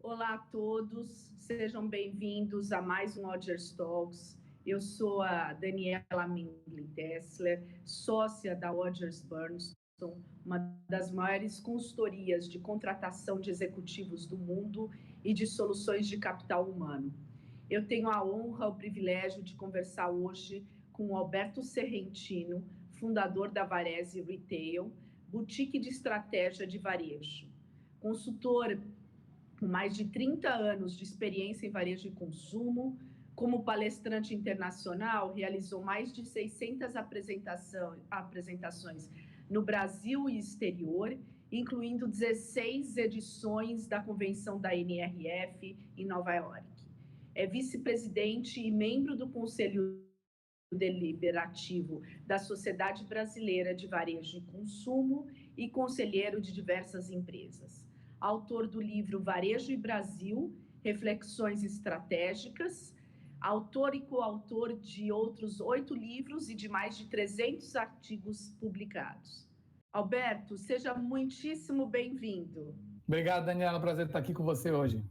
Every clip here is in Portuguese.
Olá a todos, sejam bem-vindos a mais um Odgers Talks. Eu sou a Daniela Mindlin-Dessler, sócia da Odgers Berndtson, uma das maiores consultorias de contratação de executivos do mundo e de soluções de capital humano. Eu tenho a honra, o privilégio de conversar hoje com o Alberto Serrentino, fundador da Varese Retail, boutique de estratégia de varejo. Consultor com mais de 30 anos de experiência em varejo e consumo, como palestrante internacional, realizou mais de 600 apresentações no Brasil e exterior, incluindo 16 edições da convenção da NRF em Nova York. É vice-presidente e membro do Conselho Deliberativo da Sociedade Brasileira de Varejo e Consumo e conselheiro de diversas empresas. Autor do livro Varejo e Brasil, Reflexões Estratégicas, autor e coautor de outros 8 livros e de mais de 300 artigos publicados. Alberto, seja muitíssimo bem-vindo. Obrigado, Daniela, prazer estar aqui com você hoje.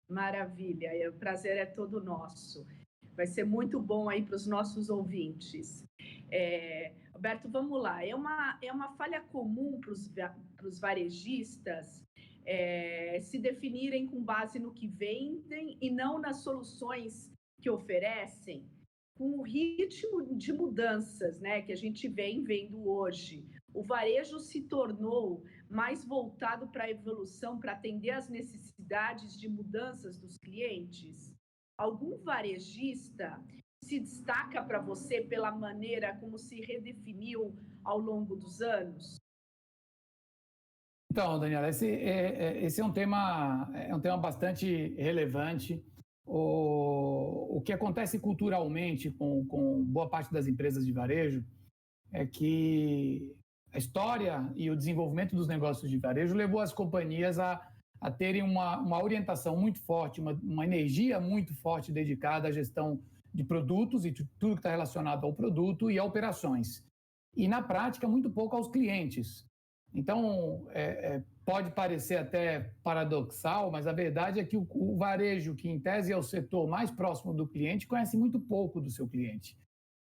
Maravilha, o prazer é todo nosso. Vai ser muito bom aí para os nossos ouvintes. Alberto, vamos lá. É uma falha comum para os varejistas se definirem com base no que vendem e não nas soluções que oferecem, com o ritmo de mudanças, né, que a gente vem vendo hoje. O varejo se tornou mais voltado para a evolução, para atender às necessidades de mudanças dos clientes? Algum varejista se destaca para você pela maneira como se redefiniu ao longo dos anos? Então, Daniela, esse é um tema bastante relevante. O que acontece culturalmente com boa parte das empresas de varejo é que a história e o desenvolvimento dos negócios de varejo levou as companhias a terem uma orientação muito forte, uma energia muito forte dedicada à gestão de produtos e de tudo que está relacionado ao produto e a operações. E, na prática, muito pouco aos clientes. Então, pode parecer até paradoxal, mas a verdade é que o varejo, que em tese é o setor mais próximo do cliente, conhece muito pouco do seu cliente.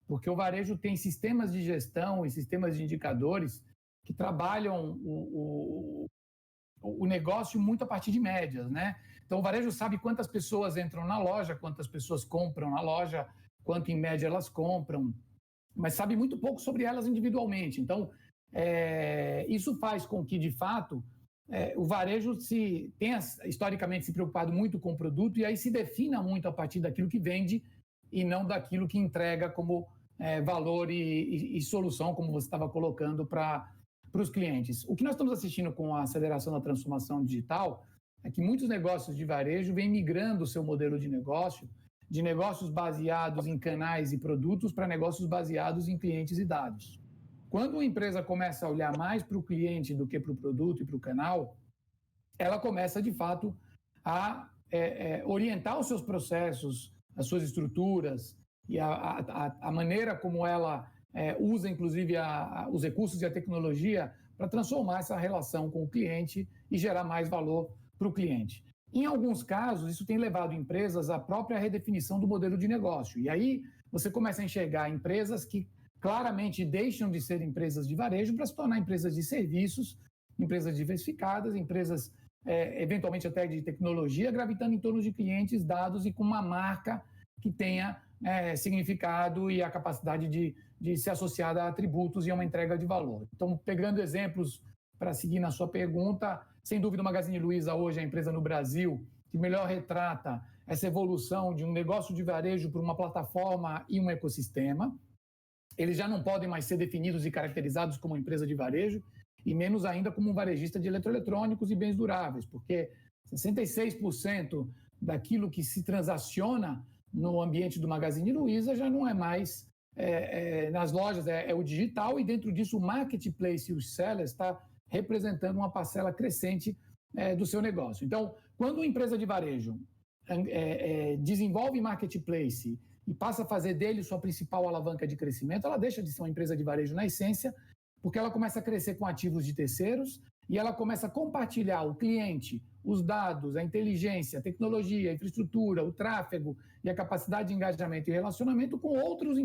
Porque o varejo tem sistemas de gestão e sistemas de indicadores que trabalham o negócio muito a partir de médias, né? Então, o varejo sabe quantas pessoas entram na loja, quantas pessoas compram na loja, quanto em média elas compram, mas sabe muito pouco sobre elas individualmente. Então, isso faz com que, de fato, o varejo tenha historicamente se preocupado muito com o produto e aí se defina muito a partir daquilo que vende e não daquilo que entrega como valor e solução, como você estava colocando para os clientes. O que nós estamos assistindo com a aceleração da transformação digital é que muitos negócios de varejo vêm migrando o seu modelo de negócios baseados em canais e produtos para negócios baseados em clientes e dados. Quando uma empresa começa a olhar mais para o cliente do que para o produto e para o canal, ela começa, de fato, a orientar os seus processos, as suas estruturas e a maneira como ela usa, inclusive, os recursos e a tecnologia para transformar essa relação com o cliente e gerar mais valor para o cliente. Em alguns casos, isso tem levado empresas à própria redefinição do modelo de negócio. E aí você começa a enxergar empresas que claramente deixam de ser empresas de varejo para se tornar empresas de serviços, empresas diversificadas, empresas eventualmente até de tecnologia, gravitando em torno de clientes, dados e com uma marca que tenha significado e a capacidade de ser associada a atributos e a uma entrega de valor. Então, pegando exemplos para seguir na sua pergunta, sem dúvida o Magazine Luiza hoje é a empresa no Brasil que melhor retrata essa evolução de um negócio de varejo para uma plataforma e um ecossistema. Eles já não podem mais ser definidos e caracterizados como empresa de varejo, e menos ainda como um varejista de eletroeletrônicos e bens duráveis, porque 66% daquilo que se transaciona no ambiente do Magazine Luiza já não é mais nas lojas, é o digital, e dentro disso o marketplace e os sellers está representando uma parcela crescente do seu negócio. Então, quando uma empresa de varejo desenvolve marketplace e passa a fazer dele sua principal alavanca de crescimento, ela deixa de ser uma empresa de varejo na essência, porque ela começa a crescer com ativos de terceiros e ela começa a compartilhar o cliente, os dados, a inteligência, a tecnologia, a infraestrutura, o tráfego e a capacidade de engajamento e relacionamento com outros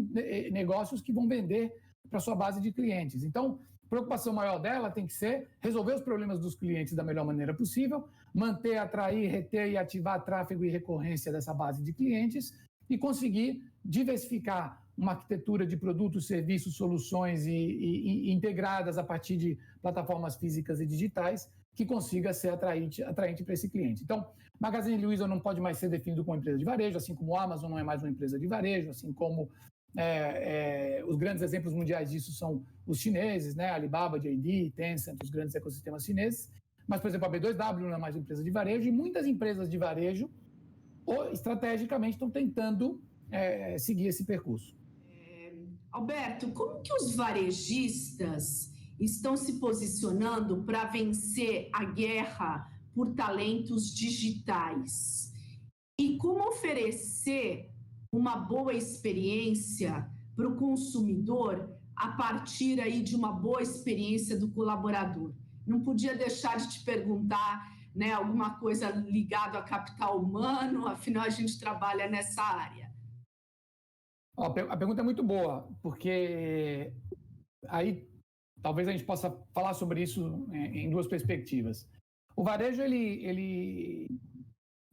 negócios que vão vender para sua base de clientes. Então, a preocupação maior dela tem que ser resolver os problemas dos clientes da melhor maneira possível, manter, atrair, reter e ativar tráfego e recorrência dessa base de clientes e conseguir diversificar uma arquitetura de produtos, serviços, soluções e integradas a partir de plataformas físicas e digitais que consiga ser atraente para esse cliente. Então, Magazine Luiza não pode mais ser definido como empresa de varejo, assim como a Amazon não é mais uma empresa de varejo, assim como os grandes exemplos mundiais disso são os chineses, né? Alibaba, JD, Tencent, os grandes ecossistemas chineses. Mas, por exemplo, a B2W não é mais uma empresa de varejo e muitas empresas de varejo, estrategicamente, estão tentando seguir esse percurso. Alberto, como que os varejistas estão se posicionando para vencer a guerra por talentos digitais? E como oferecer uma boa experiência para o consumidor a partir aí de uma boa experiência do colaborador? Não podia deixar de te perguntar, né, alguma coisa ligada a capital humano, afinal a gente trabalha nessa área. A pergunta é muito boa, porque aí talvez a gente possa falar sobre isso em duas perspectivas. O varejo, ele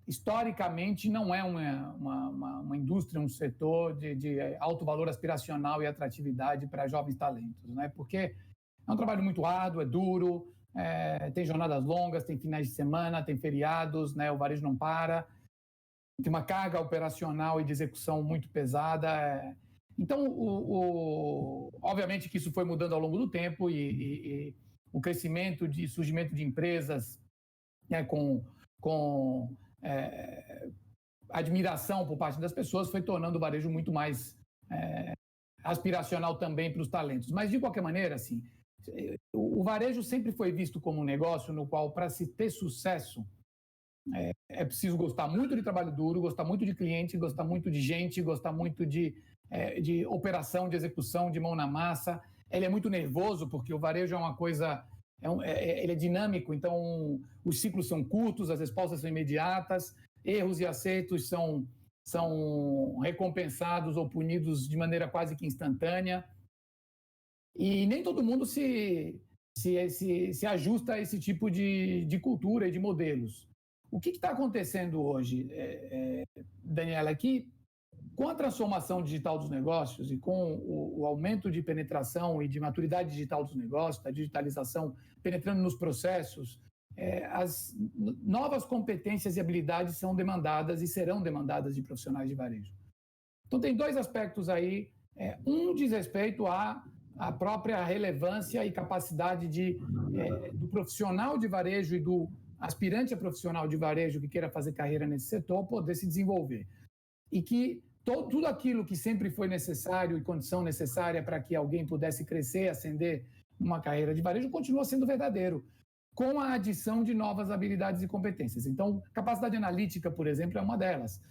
historicamente não é uma indústria, um setor de alto valor aspiracional e atratividade para jovens talentos, né? Porque é um trabalho muito árduo, é duro, tem jornadas longas, tem finais de semana, tem feriados, né? O varejo não para. Tem uma carga operacional e de execução muito pesada. Então, obviamente que isso foi mudando ao longo do tempo e o crescimento e surgimento de empresas, né, com admiração por parte das pessoas foi tornando o varejo muito mais aspiracional também para os talentos. Mas, de qualquer maneira, assim, o varejo sempre foi visto como um negócio no qual, para se ter sucesso, é preciso gostar muito de trabalho duro, gostar muito de cliente, gostar muito de gente, gostar muito de operação, de execução, de mão na massa. Ele é muito nervoso, porque o varejo é uma coisa... ele é dinâmico, então os ciclos são curtos, as respostas são imediatas, erros e acertos são recompensados ou punidos de maneira quase que instantânea. E nem todo mundo se ajusta a esse tipo de cultura e de modelos. O que está acontecendo hoje, Daniela, é que com a transformação digital dos negócios e com o aumento de penetração e de maturidade digital dos negócios, da digitalização penetrando nos processos, as novas competências e habilidades são demandadas e serão demandadas de profissionais de varejo. Então, tem dois aspectos aí. Um diz respeito à própria relevância e capacidade do profissional de varejo e do aspirante a profissional de varejo que queira fazer carreira nesse setor poder se desenvolver. E que tudo aquilo que sempre foi necessário e condição necessária para que alguém pudesse crescer, ascender uma carreira de varejo, continua sendo verdadeiro, com a adição de novas habilidades e competências. Então, capacidade analítica, por exemplo, é uma delas.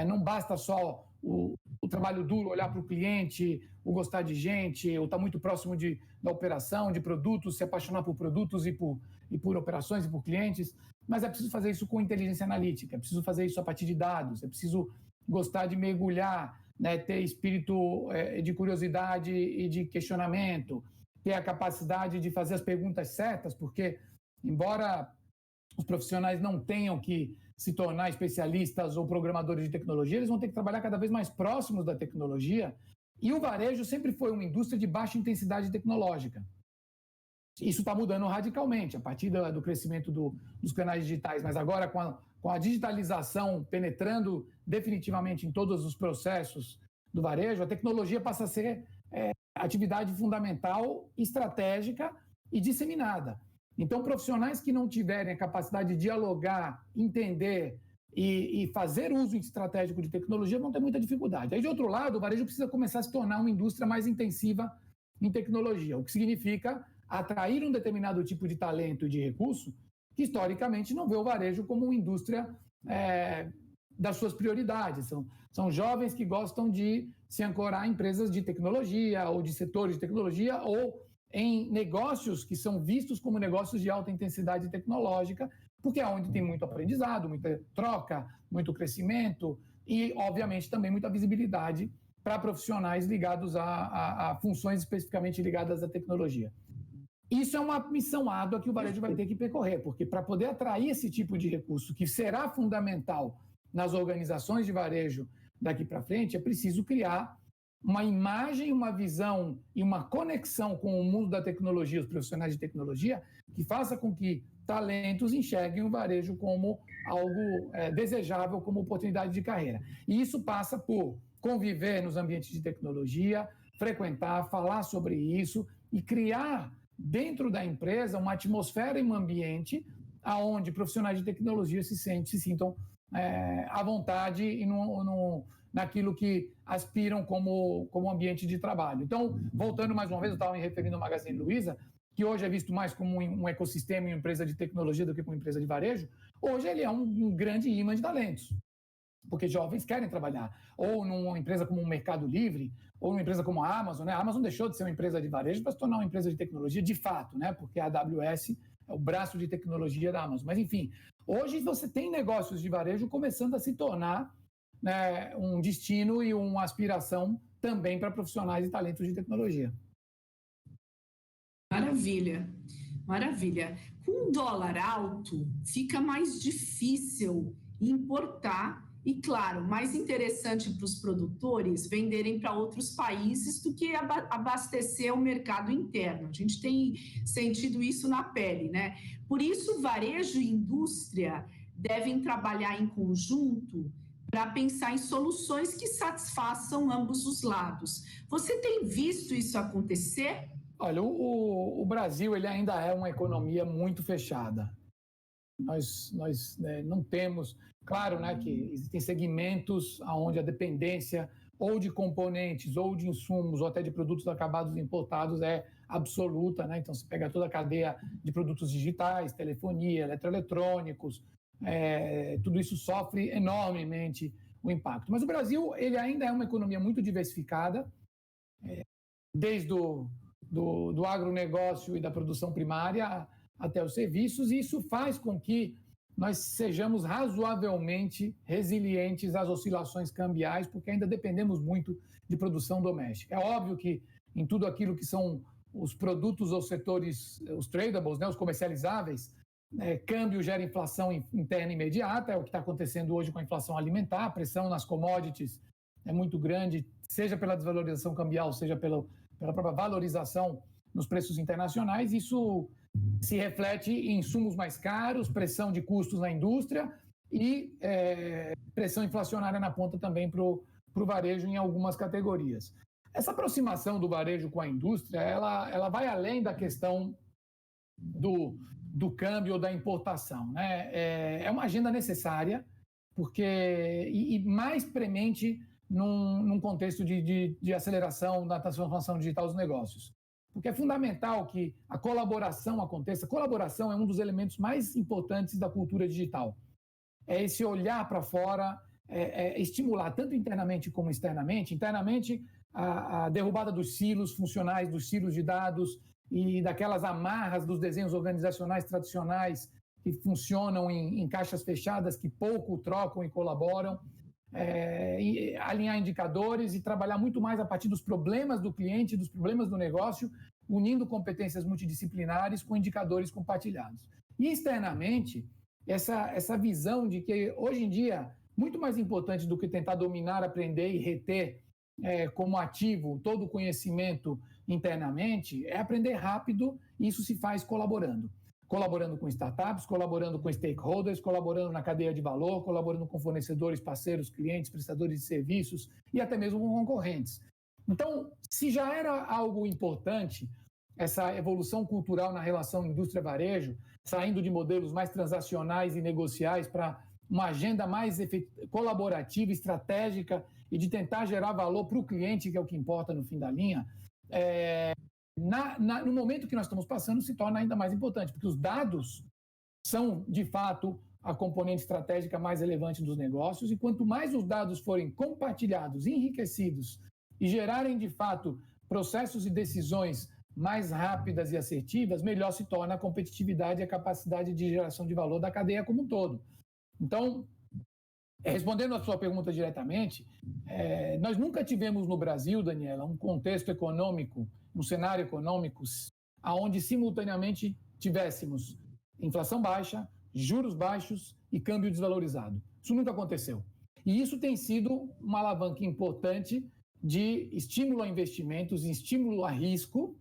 Não basta só o trabalho duro, olhar para o cliente, o gostar de gente, ou estar muito próximo da operação, de produtos, se apaixonar por produtos e por operações e por clientes, mas é preciso fazer isso com inteligência analítica, é preciso fazer isso a partir de dados, é preciso gostar de mergulhar, né, ter espírito de curiosidade e de questionamento, ter a capacidade de fazer as perguntas certas, porque, embora os profissionais não tenham que se tornar especialistas ou programadores de tecnologia, eles vão ter que trabalhar cada vez mais próximos da tecnologia, e o varejo sempre foi uma indústria de baixa intensidade tecnológica. Isso está mudando radicalmente a partir do crescimento dos canais digitais, mas agora com a digitalização penetrando definitivamente em todos os processos do varejo, a tecnologia passa a ser atividade fundamental, estratégica e disseminada. Então, profissionais que não tiverem a capacidade de dialogar, entender e fazer uso estratégico de tecnologia vão ter muita dificuldade. Aí, de outro lado, o varejo precisa começar a se tornar uma indústria mais intensiva em tecnologia, o que significa atrair um determinado tipo de talento e de recurso que, historicamente, não vê o varejo como uma indústria das suas prioridades. São jovens que gostam de se ancorar em empresas de tecnologia ou de setores de tecnologia ou em negócios que são vistos como negócios de alta intensidade tecnológica, porque é onde tem muito aprendizado, muita troca, muito crescimento e, obviamente, também muita visibilidade para profissionais ligados a funções especificamente ligadas à tecnologia. Isso é uma missão árdua que o varejo vai ter que percorrer, porque para poder atrair esse tipo de recurso, que será fundamental nas organizações de varejo daqui para frente, é preciso criar uma imagem, uma visão e uma conexão com o mundo da tecnologia, os profissionais de tecnologia, que faça com que talentos enxerguem o varejo como algo desejável, como oportunidade de carreira. E isso passa por conviver nos ambientes de tecnologia, frequentar, falar sobre isso e criar dentro da empresa uma atmosfera e um ambiente onde profissionais de tecnologia se sintam à vontade e naquilo que aspiram como ambiente de trabalho. Então, voltando mais uma vez, eu estava me referindo ao Magazine Luiza, que hoje é visto mais como um ecossistema e uma empresa de tecnologia do que como uma empresa de varejo. Hoje ele é um grande imã de talentos, porque jovens querem trabalhar, ou numa empresa como o Mercado Livre, ou numa empresa como a Amazon, né? A Amazon deixou de ser uma empresa de varejo para se tornar uma empresa de tecnologia de fato, né? Porque a AWS é o braço de tecnologia da Amazon. Mas, enfim, hoje você tem negócios de varejo começando a se tornar, né, um destino e uma aspiração também para profissionais e talentos de tecnologia. Maravilha, maravilha. Com o dólar alto, fica mais difícil importar e, claro, mais interessante para os produtores venderem para outros países do que abastecer o mercado interno. A gente tem sentido isso na pele, né? Por isso, varejo e indústria devem trabalhar em conjunto para pensar em soluções que satisfaçam ambos os lados. Você tem visto isso acontecer? Olha, o Brasil ele ainda é uma economia muito fechada. Nós não temos... Claro, né, que existem segmentos onde a dependência ou de componentes, ou de insumos, ou até de produtos acabados importados é absoluta, né? Então, você pega toda a cadeia de produtos digitais, telefonia, eletroeletrônicos, tudo isso sofre enormemente o impacto. Mas o Brasil ele ainda é uma economia muito diversificada, desde do agronegócio e da produção primária até os serviços, e isso faz com que nós sejamos razoavelmente resilientes às oscilações cambiais, porque ainda dependemos muito de produção doméstica. É óbvio que em tudo aquilo que são os produtos ou setores, os tradables, né, os comercializáveis, câmbio gera inflação interna imediata, é o que está acontecendo hoje com a inflação alimentar, a pressão nas commodities é muito grande, seja pela desvalorização cambial, seja pela própria valorização nos preços internacionais. Isso se reflete em insumos mais caros, pressão de custos na indústria e pressão inflacionária na ponta também para o varejo em algumas categorias. Essa aproximação do varejo com a indústria, ela vai além da questão do câmbio ou da importação, né? É uma agenda necessária, porque e mais premente num contexto de aceleração da transformação digital dos negócios. Porque é fundamental que a colaboração aconteça. Colaboração é um dos elementos mais importantes da cultura digital. É esse olhar para fora, estimular tanto internamente como externamente. Internamente, a derrubada dos silos funcionais, dos silos de dados e daquelas amarras dos desenhos organizacionais tradicionais que funcionam em caixas fechadas, que pouco trocam e colaboram. E alinhar indicadores e trabalhar muito mais a partir dos problemas do cliente, dos problemas do negócio, unindo competências multidisciplinares com indicadores compartilhados. E externamente, essa visão de que hoje em dia, muito mais importante do que tentar dominar, aprender e reter como ativo todo o conhecimento internamente, é aprender rápido, e isso se faz colaborando com startups, colaborando com stakeholders, colaborando na cadeia de valor, colaborando com fornecedores, parceiros, clientes, prestadores de serviços e até mesmo com concorrentes. Então, se já era algo importante, essa evolução cultural na relação indústria-varejo, saindo de modelos mais transacionais e negociais para uma agenda mais colaborativa, estratégica e de tentar gerar valor para o cliente, que é o que importa no fim da linha, no momento que nós estamos passando, se torna ainda mais importante, porque os dados são, de fato, a componente estratégica mais relevante dos negócios, e quanto mais os dados forem compartilhados, enriquecidos e gerarem, de fato, processos e decisões mais rápidas e assertivas, melhor se torna a competitividade e a capacidade de geração de valor da cadeia como um todo. Então, respondendo a sua pergunta diretamente, nós nunca tivemos no Brasil, Daniela, um contexto econômico, um cenário econômico, onde simultaneamente tivéssemos inflação baixa, juros baixos e câmbio desvalorizado. Isso nunca aconteceu. E isso tem sido uma alavanca importante de estímulo a investimentos, estímulo a risco,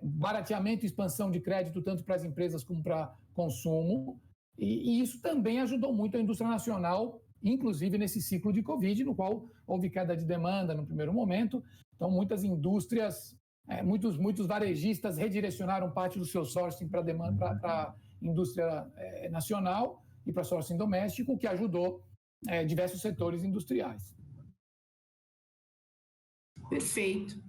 barateamento e expansão de crédito tanto para as empresas como para consumo. E isso também ajudou muito a indústria nacional, inclusive nesse ciclo de Covid, no qual houve queda de demanda no primeiro momento. Então, muitas indústrias, muitos varejistas redirecionaram parte do seu sourcing para a indústria nacional e para sourcing doméstico, o que ajudou diversos setores industriais. Perfeito.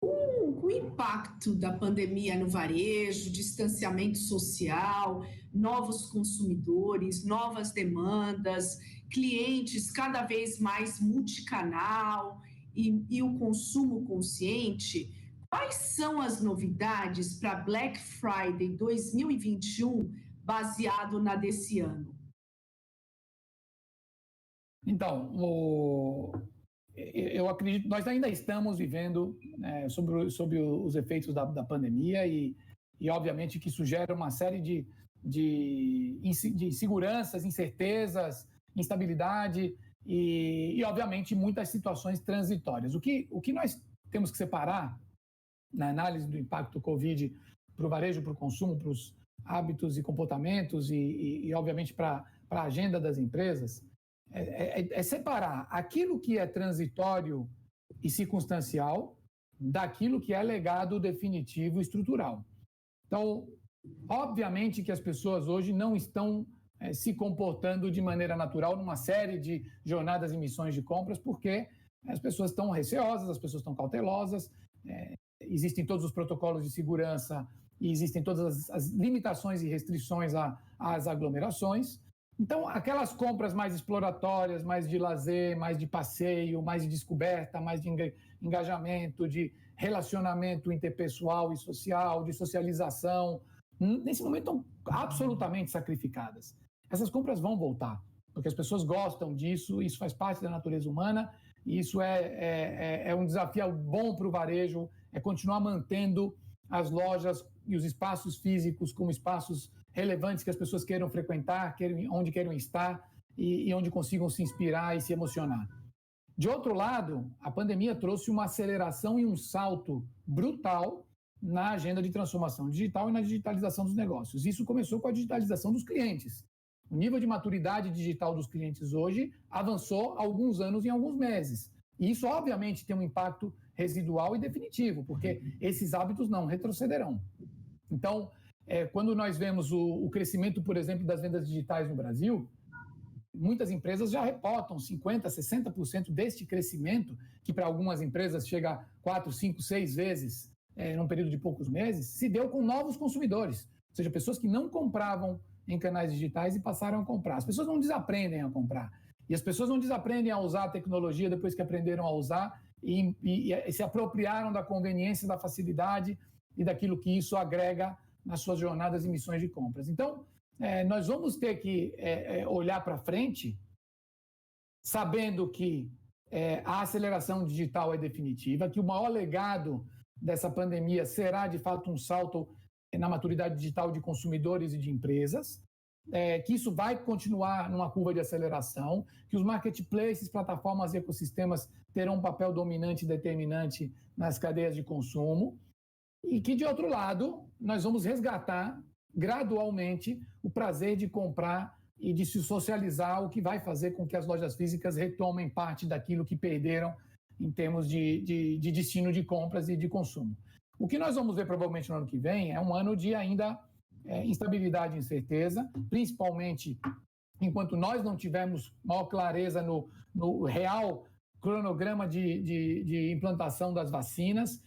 O impacto da pandemia no varejo, distanciamento social, novos consumidores, novas demandas, clientes cada vez mais multicanal e o consumo consciente, quais são as novidades para Black Friday 2021 baseado na desse ano? Então, eu acredito, nós ainda estamos vivendo sobre os efeitos da pandemia e, obviamente, que isso gera uma série de inseguranças, incertezas, instabilidade e, obviamente, muitas situações transitórias. O que nós temos que separar na análise do impacto do Covid para o varejo, para o consumo, para os hábitos e comportamentos e obviamente, para a agenda das empresas, é separar aquilo que é transitório e circunstancial daquilo que é legado definitivo e estrutural. Então, obviamente que as pessoas hoje não estão se comportando de maneira natural numa série de jornadas e missões de compras, porque as pessoas estão receosas, as pessoas estão cautelosas, existem todos os protocolos de segurança e existem todas as limitações e restrições às aglomerações. Então, aquelas compras mais exploratórias, mais de lazer, mais de passeio, mais de descoberta, mais de engajamento, de relacionamento interpessoal e social, de socialização, nesse momento estão absolutamente sacrificadas. Essas compras vão voltar, porque as pessoas gostam disso, isso faz parte da natureza humana, e isso é um desafio bom para o varejo, é continuar mantendo as lojas e os espaços físicos como espaços relevantes que as pessoas queiram frequentar, onde queiram estar e onde consigam se inspirar e se emocionar. De outro lado, a pandemia trouxe uma aceleração e um salto brutal na agenda de transformação digital e na digitalização dos negócios. Isso começou com a digitalização dos clientes. O nível de maturidade digital dos clientes hoje avançou há alguns anos e alguns meses. E isso, obviamente, tem um impacto residual e definitivo, porque esses hábitos não retrocederão. Então, quando nós vemos o crescimento, por exemplo, das vendas digitais no Brasil, muitas empresas já reportam 50%, 60% deste crescimento, que para algumas empresas chega a 4, 5, 6 vezes num período de poucos meses, se deu com novos consumidores, ou seja, pessoas que não compravam em canais digitais e passaram a comprar. As pessoas não desaprendem a comprar. E as pessoas não desaprendem a usar a tecnologia depois que aprenderam a usar e se apropriaram da conveniência, da facilidade e daquilo que isso agrega nas suas jornadas e missões de compras. Então, nós vamos ter que olhar para frente, sabendo que a aceleração digital é definitiva, que o maior legado dessa pandemia será, de fato, um salto na maturidade digital de consumidores e de empresas, que isso vai continuar numa curva de aceleração, que os marketplaces, plataformas e ecossistemas terão um papel dominante e determinante nas cadeias de consumo, e que, de outro lado, nós vamos resgatar gradualmente o prazer de comprar e de se socializar, o que vai fazer com que as lojas físicas retomem parte daquilo que perderam em termos de destino de compras e de consumo. O que nós vamos ver provavelmente no ano que vem é um ano de ainda instabilidade e incerteza, principalmente enquanto nós não tivermos maior clareza no real cronograma de implantação das vacinas,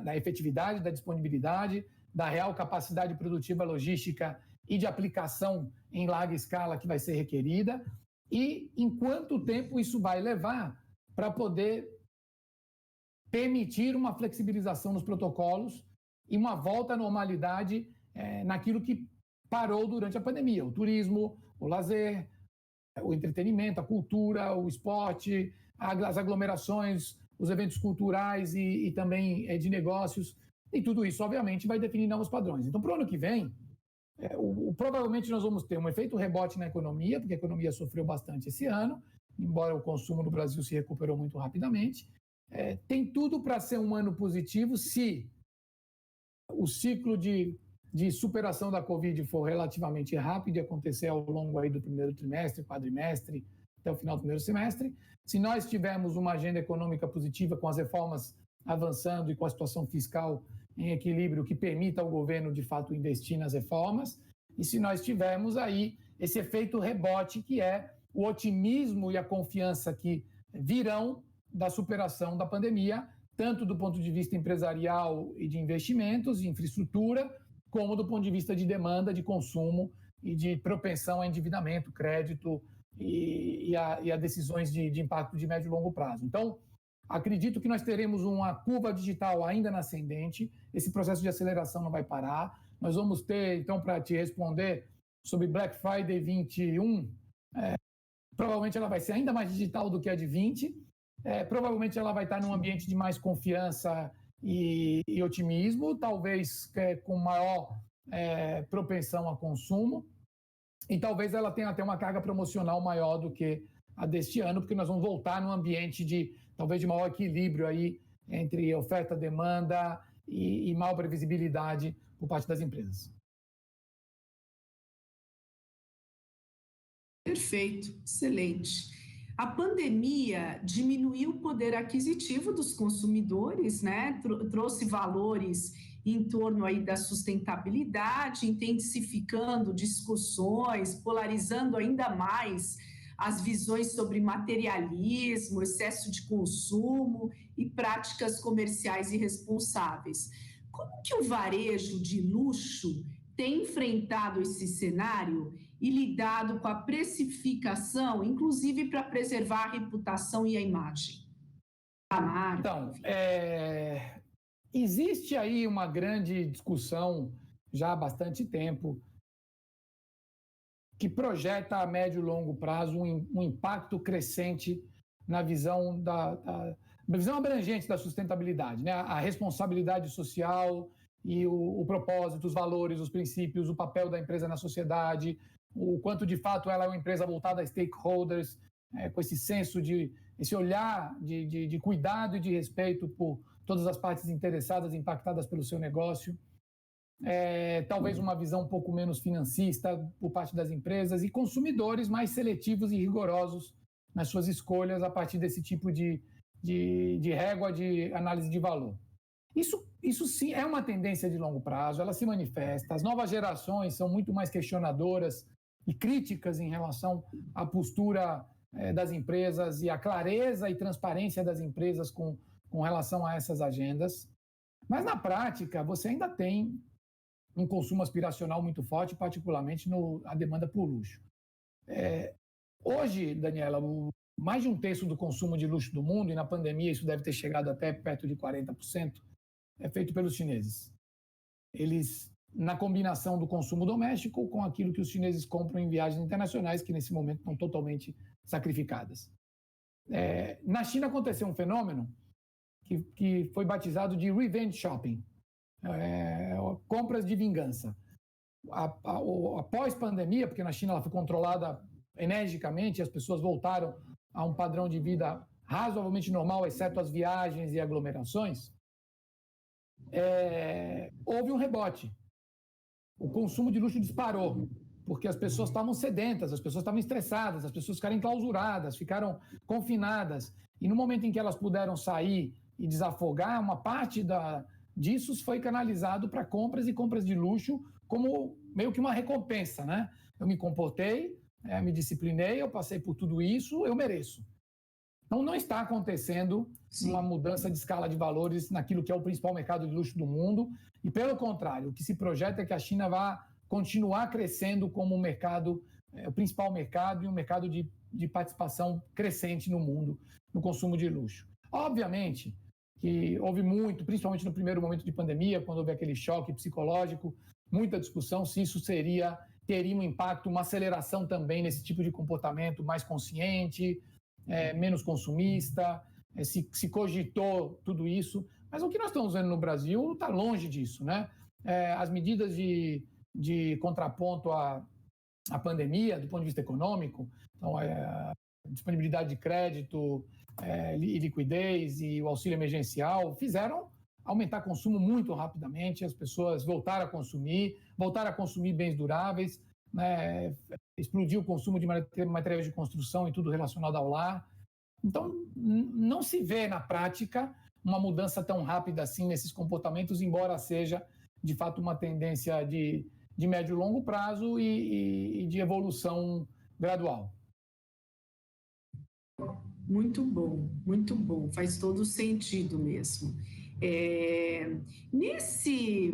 da efetividade, da disponibilidade, da real capacidade produtiva logística e de aplicação em larga escala que vai ser requerida, e em quanto tempo isso vai levar para poder permitir uma flexibilização nos protocolos e uma volta à normalidade naquilo que parou durante a pandemia: o turismo, o lazer, o entretenimento, a cultura, o esporte, as aglomerações, os eventos culturais e também de negócios. E tudo isso, obviamente, vai definir novos padrões. Então, para o ano que vem, provavelmente nós vamos ter um efeito rebote na economia, porque a economia sofreu bastante esse ano, embora o consumo no Brasil se recuperou muito rapidamente. Tem tudo para ser um ano positivo se o ciclo de superação da Covid for relativamente rápido e acontecer ao longo aí do primeiro trimestre, quadrimestre, até o final do primeiro semestre. Se nós tivermos uma agenda econômica positiva com as reformas avançando e com a situação fiscal em equilíbrio que permita ao governo, de fato, investir nas reformas, e se nós tivermos aí esse efeito rebote, que é o otimismo e a confiança que virão da superação da pandemia, tanto do ponto de vista empresarial e de investimentos, de infraestrutura, como do ponto de vista de demanda, de consumo e de propensão a endividamento, crédito e a decisões de impacto de médio e longo prazo. Então, acredito que nós teremos uma curva digital ainda na ascendente, esse processo de aceleração não vai parar. Nós vamos ter, então, para te responder sobre Black Friday 21, provavelmente ela vai ser ainda mais digital do que a de 20, provavelmente ela vai estar num ambiente de mais confiança e otimismo, talvez com maior propensão a consumo, e talvez ela tenha até uma carga promocional maior do que a deste ano, porque nós vamos voltar num ambiente talvez de maior equilíbrio aí entre oferta, demanda e maior previsibilidade por parte das empresas. Perfeito, excelente. A pandemia diminuiu o poder aquisitivo dos consumidores, né? Trouxe valores em torno aí da sustentabilidade, intensificando discussões, polarizando ainda mais as visões sobre materialismo, excesso de consumo e práticas comerciais irresponsáveis. Como que o varejo de luxo tem enfrentado esse cenário e lidado com a precificação, inclusive para preservar a reputação e a imagem da marca? Então, existe aí uma grande discussão já há bastante tempo que projeta a médio e longo prazo um impacto crescente na visão visão abrangente da sustentabilidade, né? A responsabilidade social e o propósito, os valores, os princípios, o papel da empresa na sociedade, o quanto de fato ela é uma empresa voltada a stakeholders, com esse senso esse olhar de cuidado e de respeito por todas as partes interessadas, impactadas pelo seu negócio. Talvez uma visão um pouco menos financista por parte das empresas e consumidores mais seletivos e rigorosos nas suas escolhas a partir desse tipo de régua de análise de valor. Isso sim é uma tendência de longo prazo, ela se manifesta. As novas gerações são muito mais questionadoras e críticas em relação à postura das empresas e à clareza e transparência das empresas com relação a essas agendas. Mas, na prática, você ainda tem um consumo aspiracional muito forte, particularmente a demanda por luxo. Hoje, Daniela, mais de um terço do consumo de luxo do mundo, e na pandemia isso deve ter chegado até perto de 40%, é feito pelos chineses. Eles, na combinação do consumo doméstico com aquilo que os chineses compram em viagens internacionais, que nesse momento estão totalmente sacrificadas. Na China aconteceu um fenômeno que foi batizado de revenge shopping, compras de vingança. Após pandemia, porque na China ela foi controlada energicamente, as pessoas voltaram a um padrão de vida razoavelmente normal, exceto as viagens e aglomerações, houve um rebote. O consumo de luxo disparou, porque as pessoas estavam sedentas, as pessoas estavam estressadas, as pessoas ficaram enclausuradas, ficaram confinadas. E no momento em que elas puderam sair e desafogar, uma parte disso foi canalizado para compras e compras de luxo como meio que uma recompensa, né? Eu me comportei, me disciplinei, eu passei por tudo isso, eu mereço. Então, não está acontecendo uma mudança de escala de valores naquilo que é o principal mercado de luxo do mundo. E, pelo contrário, o que se projeta é que a China vá continuar crescendo como um mercado, o principal mercado e um mercado de participação crescente no mundo, no consumo de luxo. Obviamente que houve muito, principalmente no primeiro momento de pandemia, quando houve aquele choque psicológico, muita discussão se isso teria um impacto, uma aceleração também nesse tipo de comportamento mais consciente, menos consumista, se cogitou tudo isso. Mas o que nós estamos vendo no Brasil está longe disso, né? As medidas de contraponto à pandemia, do ponto de vista econômico, então, disponibilidade de crédito e liquidez e o auxílio emergencial fizeram aumentar consumo muito rapidamente, as pessoas voltaram a consumir bens duráveis, né? Explodiu o consumo de materiais de construção e tudo relacionado ao lar. Então, não se vê na prática uma mudança tão rápida assim nesses comportamentos, embora seja, de fato, uma tendência de médio e longo prazo e de evolução gradual. Muito bom, faz todo sentido mesmo. Nesse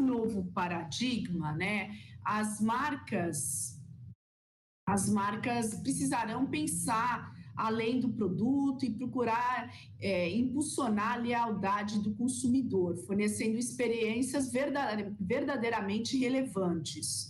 novo paradigma, né, as marcas precisarão pensar além do produto e procurar impulsionar a lealdade do consumidor, fornecendo experiências verdadeiramente relevantes.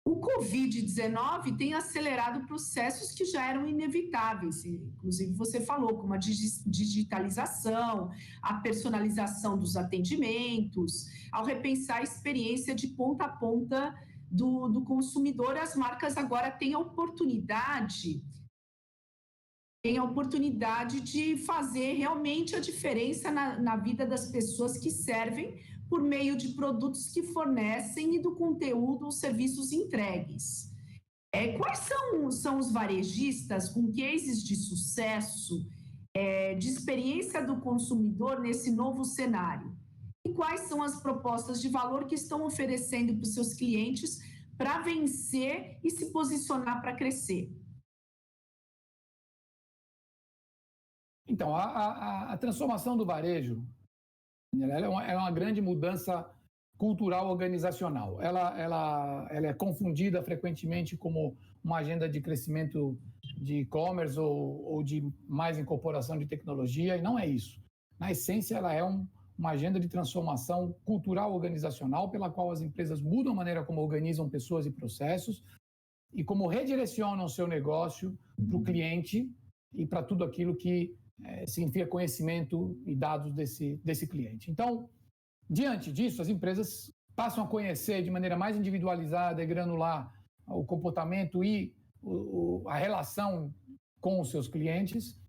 O Covid-19 tem acelerado processos que já eram inevitáveis, inclusive você falou, como a digitalização, a personalização dos atendimentos, ao repensar a experiência de ponta a ponta do consumidor, as marcas agora têm a oportunidade de fazer realmente a diferença na vida das pessoas que servem por meio de produtos que fornecem e do conteúdo ou serviços entregues. Quais são os varejistas com cases de sucesso, de experiência do consumidor nesse novo cenário? E quais são as propostas de valor que estão oferecendo para os seus clientes para vencer e se posicionar para crescer? Então, a transformação do varejo ela é uma grande mudança cultural organizacional. Ela é confundida frequentemente como uma agenda de crescimento de e-commerce ou de mais incorporação de tecnologia, e não é isso. Na essência, ela é uma agenda de transformação cultural organizacional pela qual as empresas mudam a maneira como organizam pessoas e processos e como redirecionam o seu negócio para o cliente e para tudo aquilo que significa conhecimento e dados desse cliente. Então, diante disso, as empresas passam a conhecer de maneira mais individualizada e granular o comportamento e a relação com os seus clientes.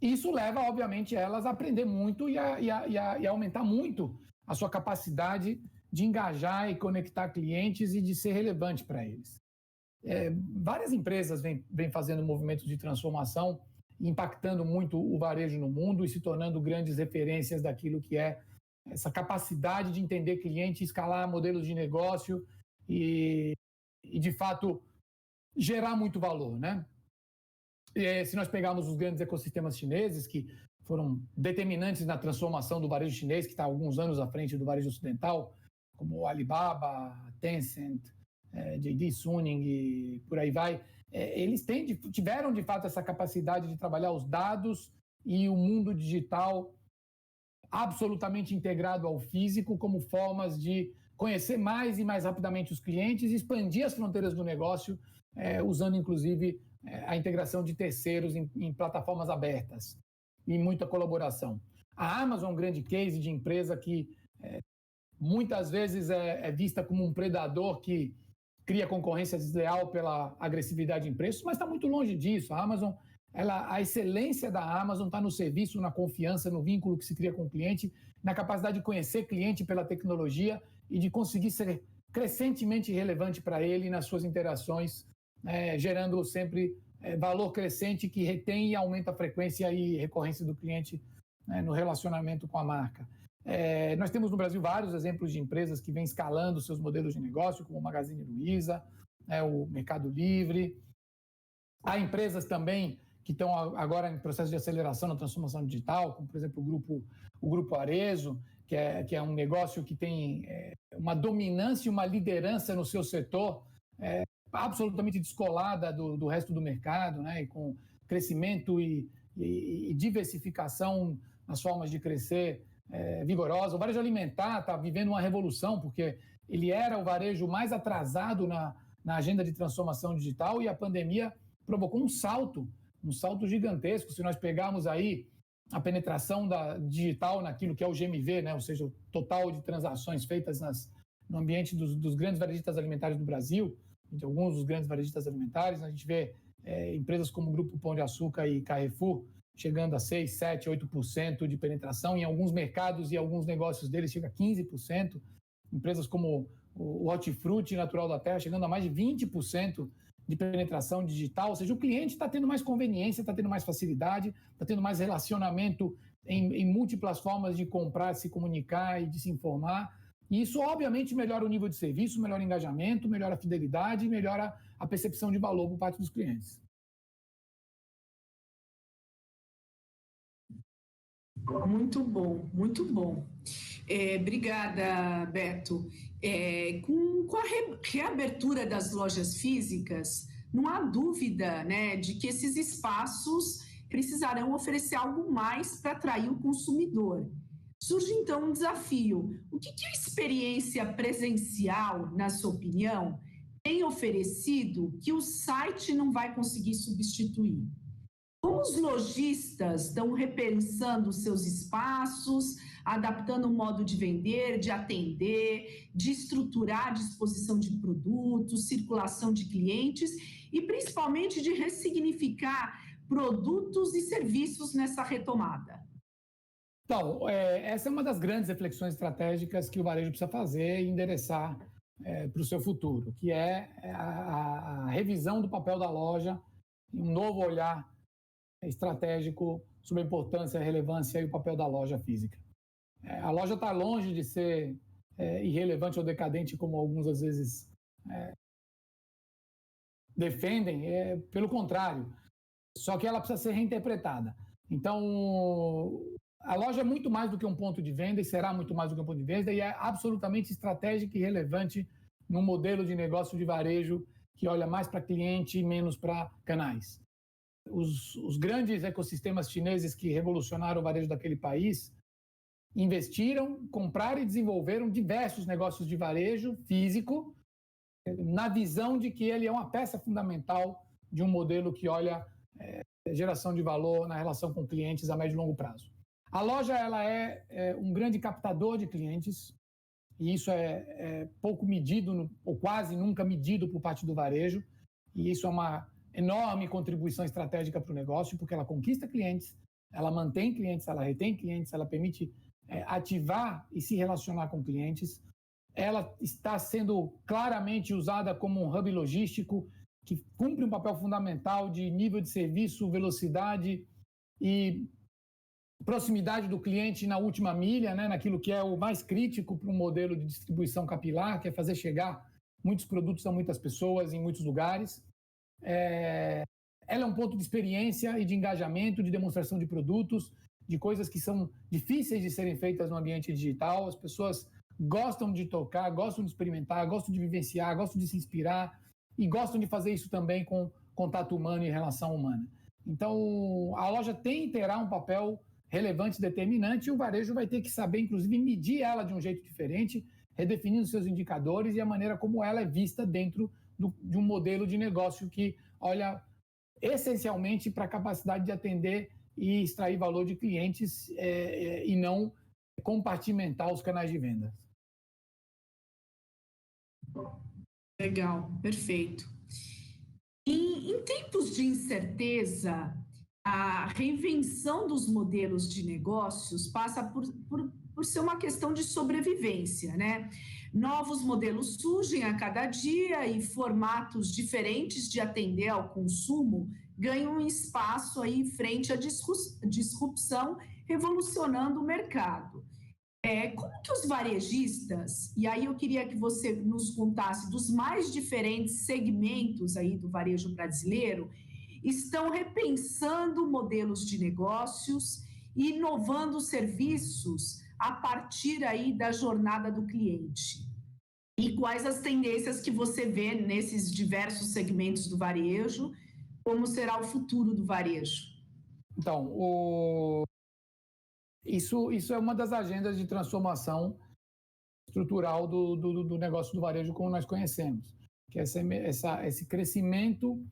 Isso leva, obviamente, elas a aprender muito e a aumentar muito a sua capacidade de engajar e conectar clientes e de ser relevante para eles. Várias empresas vêm fazendo movimentos de transformação, impactando muito o varejo no mundo e se tornando grandes referências daquilo que é essa capacidade de entender cliente, escalar modelos de negócio e de fato, gerar muito valor, né? Se nós pegarmos os grandes ecossistemas chineses, que foram determinantes na transformação do varejo chinês, que está há alguns anos à frente do varejo ocidental, como o Alibaba, Tencent, JD, Suning e por aí vai, eles tiveram, de fato, essa capacidade de trabalhar os dados e o mundo digital absolutamente integrado ao físico como formas de conhecer mais e mais rapidamente os clientes e expandir as fronteiras do negócio, usando, inclusive, a integração de terceiros em plataformas abertas e muita colaboração. A Amazon é um grande case de empresa que muitas vezes é vista como um predador que cria concorrência desleal pela agressividade em preços, mas está muito longe disso. A excelência da Amazon está no serviço, na confiança, no vínculo que se cria com o cliente, na capacidade de conhecer cliente pela tecnologia e de conseguir ser crescentemente relevante para ele nas suas interações, gerando sempre valor crescente que retém e aumenta a frequência e recorrência do cliente no relacionamento com a marca. Nós temos no Brasil vários exemplos de empresas que vêm escalando seus modelos de negócio, como o Magazine Luiza, o Mercado Livre. Há empresas também que estão agora em processo de aceleração na transformação digital, como, por exemplo, o Grupo Arezzo, que é um negócio que tem uma dominância e uma liderança no seu setor absolutamente descolada do resto do mercado, né? E com crescimento e diversificação nas formas de crescer vigorosa. O varejo alimentar está vivendo uma revolução, porque ele era o varejo mais atrasado na agenda de transformação digital e a pandemia provocou um salto gigantesco. Se nós pegarmos aí a penetração da digital naquilo que é o GMV, né? Ou seja, o total de transações feitas no ambiente dos grandes varejistas alimentares do Brasil, de alguns dos grandes varejistas alimentares, a gente vê empresas como o Grupo Pão de Açúcar e Carrefour chegando a 6%, 7%, 8% de penetração. Em alguns mercados e alguns negócios deles chega a 15%. Empresas como o Hortifruti Natural da Terra chegando a mais de 20% de penetração digital. Ou seja, o cliente está tendo mais conveniência, está tendo mais facilidade, está tendo mais relacionamento em múltiplas formas de comprar, se comunicar e de se informar. E isso, obviamente, melhora o nível de serviço, melhora o engajamento, melhora a fidelidade e melhora a percepção de valor por parte dos clientes. Muito bom, muito bom. Obrigada, Beto. Com a reabertura das lojas físicas, não há dúvida, né, de que esses espaços precisarão oferecer algo mais para atrair o consumidor. Surge, então, um desafio. O que a experiência presencial, na sua opinião, tem oferecido que o site não vai conseguir substituir? Como os lojistas estão repensando seus espaços, adaptando o modo de vender, de atender, de estruturar a disposição de produtos, circulação de clientes e, principalmente, de ressignificar produtos e serviços nessa retomada? Então, essa é uma das grandes reflexões estratégicas que o varejo precisa fazer e endereçar para o seu futuro, que é a revisão do papel da loja, um novo olhar estratégico sobre a importância, a relevância e o papel da loja física. A loja está longe de ser irrelevante ou decadente, como alguns às vezes defendem, pelo contrário, só que ela precisa ser reinterpretada. Então, a loja é muito mais do que um ponto de venda e será muito mais do que um ponto de venda e é absolutamente estratégica e relevante num modelo de negócio de varejo que olha mais para cliente e menos para canais. Os grandes ecossistemas chineses que revolucionaram o varejo daquele país investiram, compraram e desenvolveram diversos negócios de varejo físico na visão de que ele é uma peça fundamental de um modelo que olha geração de valor na relação com clientes a médio e longo prazo. A loja ela é um grande captador de clientes e isso é pouco medido ou quase nunca medido por parte do varejo e isso é uma enorme contribuição estratégica para o negócio, porque ela conquista clientes, ela mantém clientes, ela retém clientes, ela permite ativar e se relacionar com clientes. Ela está sendo claramente usada como um hub logístico que cumpre um papel fundamental de nível de serviço, velocidade e proximidade do cliente na última milha, né, naquilo que é o mais crítico para um modelo de distribuição capilar, que é fazer chegar muitos produtos a muitas pessoas em muitos lugares. Ela é um ponto de experiência e de engajamento, de demonstração de produtos, de coisas que são difíceis de serem feitas no ambiente digital. As pessoas gostam de tocar, gostam de experimentar, gostam de vivenciar, gostam de se inspirar e gostam de fazer isso também com contato humano e relação humana. Então, a loja terá um papel relevante e determinante e o varejo vai ter que saber, inclusive, medir ela de um jeito diferente, redefinindo seus indicadores e a maneira como ela é vista dentro de um modelo de negócio que olha essencialmente para a capacidade de atender e extrair valor de clientes e não compartimentar os canais de vendas. Legal, perfeito. Em tempos de incerteza, a reinvenção dos modelos de negócios passa por ser uma questão de sobrevivência, né? Novos modelos surgem a cada dia e formatos diferentes de atender ao consumo ganham espaço aí frente à disrupção, revolucionando o mercado. Como que os varejistas, e aí eu queria que você nos contasse dos mais diferentes segmentos aí do varejo brasileiro, estão repensando modelos de negócios e inovando serviços a partir aí da jornada do cliente? E quais as tendências que você vê nesses diversos segmentos do varejo? Como será o futuro do varejo? Então, isso é uma das agendas de transformação estrutural do negócio do varejo como nós conhecemos, que é esse crescimento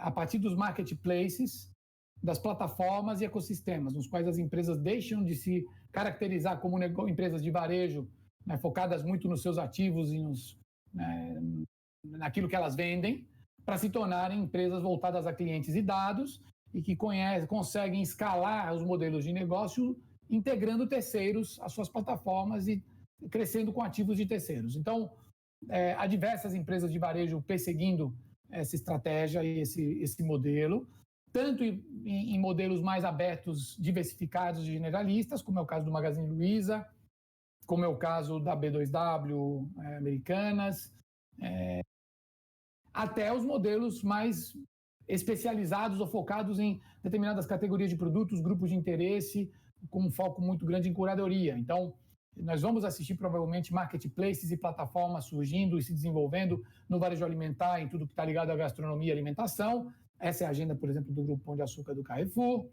a partir dos marketplaces, das plataformas e ecossistemas, nos quais as empresas deixam de se caracterizar como empresas de varejo, né, focadas muito nos seus ativos e naquilo que elas vendem, para se tornarem empresas voltadas a clientes e dados e que conseguem escalar os modelos de negócio integrando terceiros às suas plataformas e crescendo com ativos de terceiros. Então, há diversas empresas de varejo perseguindo essa estratégia e esse modelo, tanto em modelos mais abertos, diversificados e generalistas, como é o caso do Magazine Luiza, como é o caso da B2W, Americanas, até os modelos mais especializados ou focados em determinadas categorias de produtos, grupos de interesse, com um foco muito grande em curadoria. Então, nós vamos assistir provavelmente marketplaces e plataformas surgindo e se desenvolvendo no varejo alimentar, em tudo que está ligado à gastronomia e alimentação. Essa é a agenda, por exemplo, do Grupo Pão de Açúcar do Carrefour.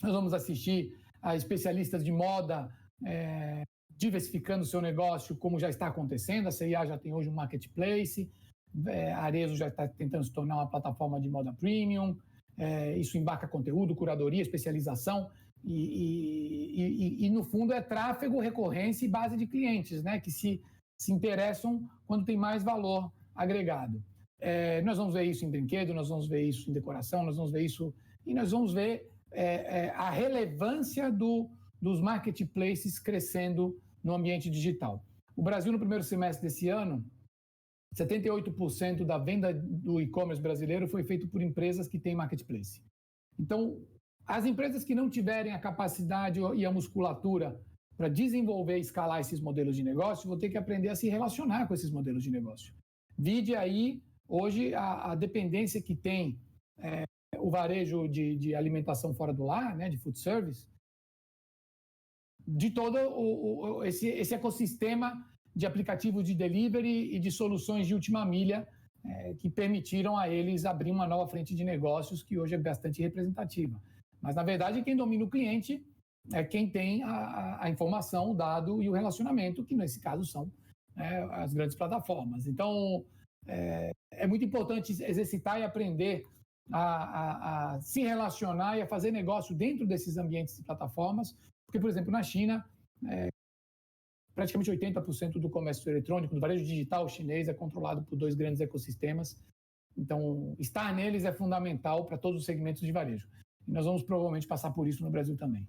Nós vamos assistir a especialistas de moda diversificando seu negócio, como já está acontecendo. A C&A já tem hoje um marketplace, a Arezzo já está tentando se tornar uma plataforma de moda premium. Isso embarca conteúdo, curadoria, especialização. E no fundo, é tráfego, recorrência e base de clientes, né, que se interessam quando tem mais valor agregado. Nós vamos ver isso em brinquedo, nós vamos ver isso em decoração, nós vamos ver isso... E nós vamos ver a relevância dos marketplaces crescendo no ambiente digital. O Brasil, no primeiro semestre desse ano, 78% da venda do e-commerce brasileiro foi feito por empresas que têm marketplace. Então, as empresas que não tiverem a capacidade e a musculatura para desenvolver e escalar esses modelos de negócio, vão ter que aprender a se relacionar com esses modelos de negócio. Vide aí, hoje, a dependência que tem o varejo de alimentação fora do lar, né, de food service, de todo esse ecossistema de aplicativos de delivery e de soluções de última milha que permitiram a eles abrir uma nova frente de negócios que hoje é bastante representativa. Mas, na verdade, quem domina o cliente é quem tem a informação, o dado e o relacionamento, que nesse caso são as grandes plataformas. Então, é muito importante exercitar e aprender a se relacionar e a fazer negócio dentro desses ambientes de plataformas, porque, por exemplo, na China, praticamente 80% do comércio eletrônico, do varejo digital chinês é controlado por 2 grandes ecossistemas. Então, estar neles é fundamental para todos os segmentos de varejo. E nós vamos provavelmente passar por isso no Brasil também.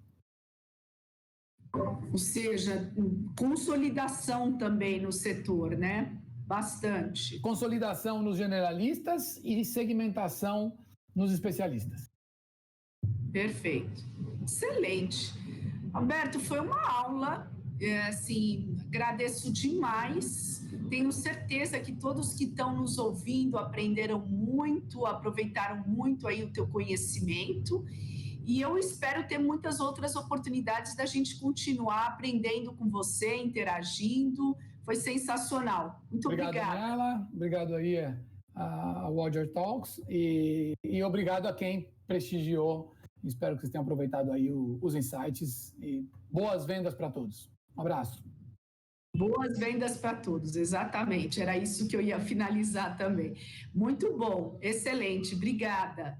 Ou seja, consolidação também no setor, né? Bastante. Consolidação nos generalistas e segmentação nos especialistas. Perfeito. Excelente. Alberto, foi uma aula, assim, agradeço demais. Tenho certeza que todos que estão nos ouvindo aprenderam muito, aproveitaram muito aí o teu conhecimento. E eu espero ter muitas outras oportunidades da gente continuar aprendendo com você, interagindo. Foi sensacional. Muito obrigada. Obrigado, Daniela. Obrigado aí a Roger Talks e obrigado a quem prestigiou. Espero que vocês tenham aproveitado aí os insights e boas vendas para todos. Um abraço. Boas vendas para todos, exatamente. Era isso que eu ia finalizar também. Muito bom, excelente. Obrigada.